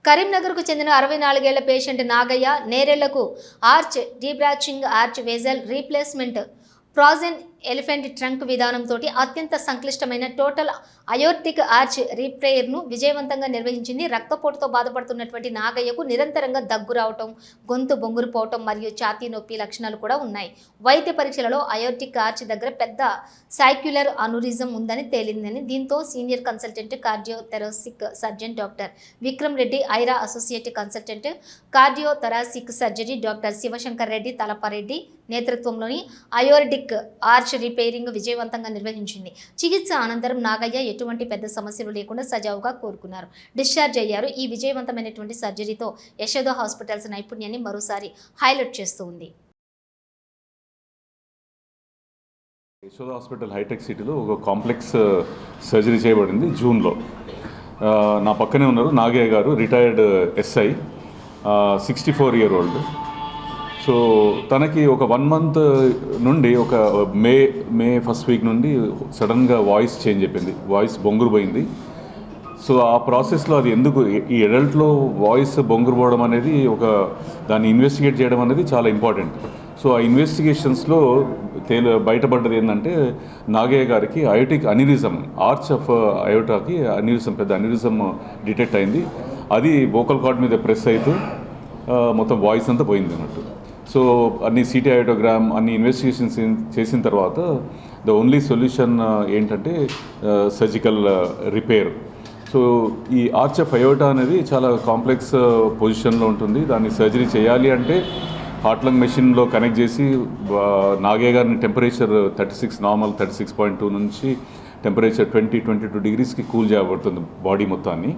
కరీంనగర్కు చెందిన 64 ఏళ్ల పేషెంట్ నాగయ్య నేరెళ్లకు arch debranching arch vessel replacement frozen elephant trunk విధానంతో అత్యంత సంక్లిష్టమైన టోటల్ అయోర్టిక్ ఆర్చ్ రిపేర్ను విజయవంతంగా నిర్వహించింది. రక్తపోటుతో బాధపడుతున్నటువంటి నాగయ్యకు నిరంతరంగా దగ్గు రావటం, గొంతు బొంగురుపోవటం మరియు ఛాతీ నొప్పి లక్షణాలు కూడా ఉన్నాయి. వైద్య పరీక్షలలో అయోర్టిక్ ఆర్చ్ దగ్గర పెద్ద సైక్యులర్ అనురిజం ఉందని తేలిందని దీంతో senior consultant cardiothoracic surgeon doctor Vikram Reddy, ఐరా associate consultant cardiothoracic surgery doctor Shivashankar Reddy Talapareddy నేతృత్వంలోని అయోర్టిక్ ఆర్చ్ రిపేరింగ్ విజయవంతంగా నిర్వహించింది. చికిత్స అనంతరం నాగయ్య ఎటువంటి పెద్ద సమస్యలు లేకుండా సజావుగా కోలుకున్నారు, డిశ్చార్జ్ అయ్యారు. ఈ విజయవంతమైనటువంటి సర్జరీతో యశోద హాస్పిటల్స్ నైపుణ్యాన్ని మరోసారి హైలైట్ చేస్తూ ఉంది. యశోద హాస్పిటల్ హైటెక్ సిటీలో ఒక కాంప్లెక్స్ సర్జరీ చేయబడింది జూన్లో. నా పక్కనే ఉన్నారు నాగయ్య గారు, retired SI, 64 year old. So తనకి ఒక 1 month నుండి ఒక మే ఫస్ట్ వీక్ నుండి సడన్గా వాయిస్ చేంజ్ అయిపోయింది, వాయిస్ బొంగురు పోయింది. సో ఆ ప్రాసెస్లో అది ఎందుకు ఈ అడల్ట్లో వాయిస్ బొంగురు పోవడం అనేది దాన్ని ఇన్వెస్టిగేట్ చేయడం అనేది చాలా ఇంపార్టెంట్. సో ఆ ఇన్వెస్టిగేషన్స్లో బయటపడ్డది ఏంటంటే నాగయ్య గారికి అయోటిక్ అన్యూరిజం, ఆర్చ్ ఆఫ్ అయోటాకి అన్యూరిజం, పెద్ద అన్యూరిజం డిటెక్ట్ అయింది. అది వోకల్ కార్డ్ మీద ప్రెస్ అవుతూ మొత్తం వాయిస్ అంతా పోయింది అన్నట్టు. సో అన్ని సిటీ అయోటోగ్రామ్ అన్ని ఇన్వెస్టిగేషన్స్ చేసిన తర్వాత ద ఓన్లీ సొల్యూషన్ ఏంటంటే సర్జికల్ రిపేర్. సో ఈ ఆర్చ్ ఆఫ్ అయోటా అనేది చాలా కాంప్లెక్స్ పొజిషన్లో ఉంటుంది. దాన్ని సర్జరీ చేయాలి అంటే హార్ట్ లంగ్ మెషిన్లో కనెక్ట్ చేసి నాగయ్య గారిని టెంపరేచర్ 36 నార్మల్ 36.2 నుంచి టెంపరేచర్ 22 degreesకి కూల్ చేయబడుతుంది. బాడీ మొత్తాన్ని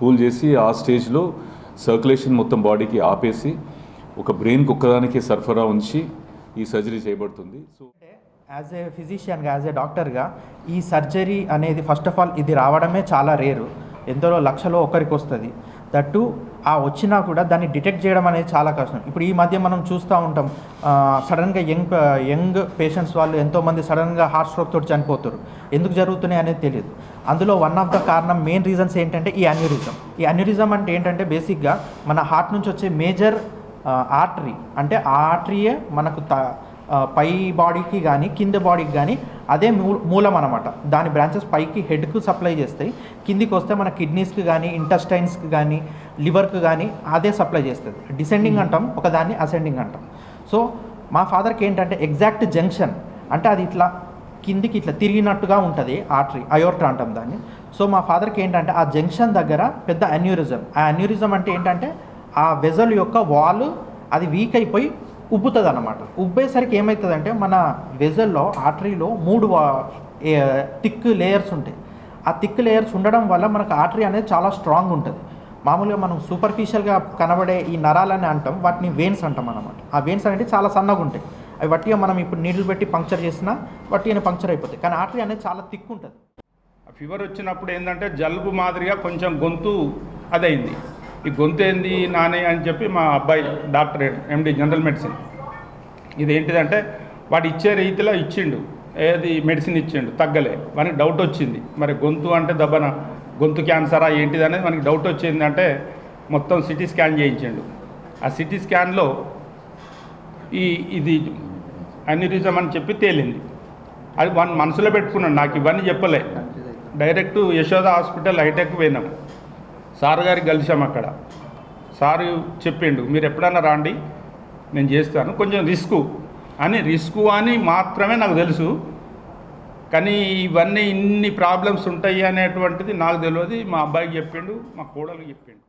కూల్ చేసి ఆ స్టేజ్లో సర్క్యులేషన్ మొత్తం బాడీకి ఆపేసి ఒక బ్రెయిన్కి ఒక్కదానికి సరఫరా ఉంచి ఈ సర్జరీ చేయబడుతుంది. సో యాజ్ ఏ ఫిజిషియన్గా, యాజ్ ఏ డాక్టర్గా ఈ సర్జరీ అనేది ఫస్ట్ ఆఫ్ ఆల్ ఇది రావడమే చాలా రేరు. ఎందరో లక్షలో ఒకరికి వస్తుంది. దట్టు ఆ వచ్చినా కూడా దాన్ని డిటెక్ట్ చేయడం అనేది చాలా కష్టం. ఇప్పుడు ఈ మధ్య మనం చూస్తూ ఉంటాం, సడన్గా యంగ్ పేషెంట్స్ వాళ్ళు ఎంతోమంది సడన్గా హార్ట్ స్ట్రోక్ తోటి చనిపోతారు. ఎందుకు జరుగుతున్నాయి అనేది తెలియదు. అందులో వన్ ఆఫ్ ద కారణం, మెయిన్ రీజన్స్ ఏంటంటే ఈ అన్యూరిజం. ఈ అన్యూరిజం అంటే ఏంటంటే బేసిక్గా మన హార్ట్ నుంచి వచ్చే మేజర్ ఆర్టరీ, అంటే ఆ ఆర్టరీయే మనకు పై బాడీకి కానీ కింద బాడీకి కానీ అదే మూలం అనమాట. దాని బ్రాంచెస్ పైకి హెడ్కు సప్లై చేస్తాయి, కిందికి వస్తే మన కిడ్నీస్కి కానీ ఇంటెస్టైన్స్కి కానీ లివర్కి కానీ అదే సప్లై చేస్తుంది. డిసెండింగ్ అంటాం, ఒకదాన్ని అసెండింగ్ అంటాం. సో మా ఫాదర్కి ఏంటంటే ఎగ్జాక్ట్ జంక్షన్, అంటే అది ఇట్లా కిందికి ఇట్లా తిరిగినట్టుగా ఉంటుంది ఆర్టరీ, అయోర్టా అంటాం దాన్ని. సో మా ఫాదర్కి ఏంటంటే ఆ జంక్షన్ దగ్గర పెద్ద అన్యూరిజం. ఆ అన్యూరిజం అంటే ఏంటంటే ఆ వెజల్ యొక్క వాల్ అది వీక్ అయిపోయి ఉబ్బుతుంది అన్నమాట. ఉబ్బేసరికి ఏమవుతుందంటే మన వెజల్లో ఆర్టరీలో 3 థిక్ లేయర్స్ ఉంటాయి. ఆ థిక్ లేయర్స్ ఉండడం వల్ల మనకు ఆర్టరీ అనేది చాలా స్ట్రాంగ్ ఉంటుంది. మామూలుగా మనం సూపర్ఫిషియల్గా కనబడే ఈ నరాలని అంటాం, వాటిని వెయిన్స్ అంటాం అన్నమాట. ఆ వెయిన్స్ అనేది చాలా సన్నగా ఉంటాయి. అవి వట్టిగా మనం ఇప్పుడు నీళ్ళు పెట్టి పంక్చర్ చేసినా వట్టిగానే పంక్చర్ అయిపోతాయి. కానీ ఆర్టరీ అనేది చాలా థిక్ ఉంటుంది. ఫీవర్ వచ్చినప్పుడు ఏంటంటే జలుబు మాదిరిగా కొంచెం గొంతు అదైంది. ఈ గొంతు ఏంది నానే అని చెప్పి మా అబ్బాయి డాక్టర్ ఎండి జనరల్ మెడిసిన్, ఇదేంటిదంటే వాడు ఇచ్చే రీతిలో ఇచ్చిండు, ఏది మెడిసిన్ ఇచ్చిండు, తగ్గలే. మనకి డౌట్ వచ్చింది, మరి గొంతు అంటే దబ్బన గొంతు క్యాన్సరా ఏంటిది అనేది మనకి డౌట్ వచ్చింది. అంటే మొత్తం సిటీ స్కాన్ చేయించిండు. ఆ సిటీ స్కాన్లో ఇది అన్యూరిజం అని చెప్పి తేలింది. అది వన్ మనసులో పెట్టుకున్నాను, నాకు ఇవన్నీ చెప్పలే. డైరెక్ట్ యశోద హాస్పిటల్ హైటెక్ పోయినాం, సార్ గారికి కలిసాం. అక్కడ సారు చెప్పిండు, మీరు ఎప్పుడన్నా రాండి నేను చేస్తాను, కొంచెం రిస్కు అని మాత్రమే నాకు తెలుసు. కానీ ఇవన్నీ ఇన్ని ప్రాబ్లమ్స్ ఉంటాయి అనేటువంటిది నాకు తెలియదు. మా అబ్బాయికి చెప్పిండు, మా కోడలికి చెప్పిండు.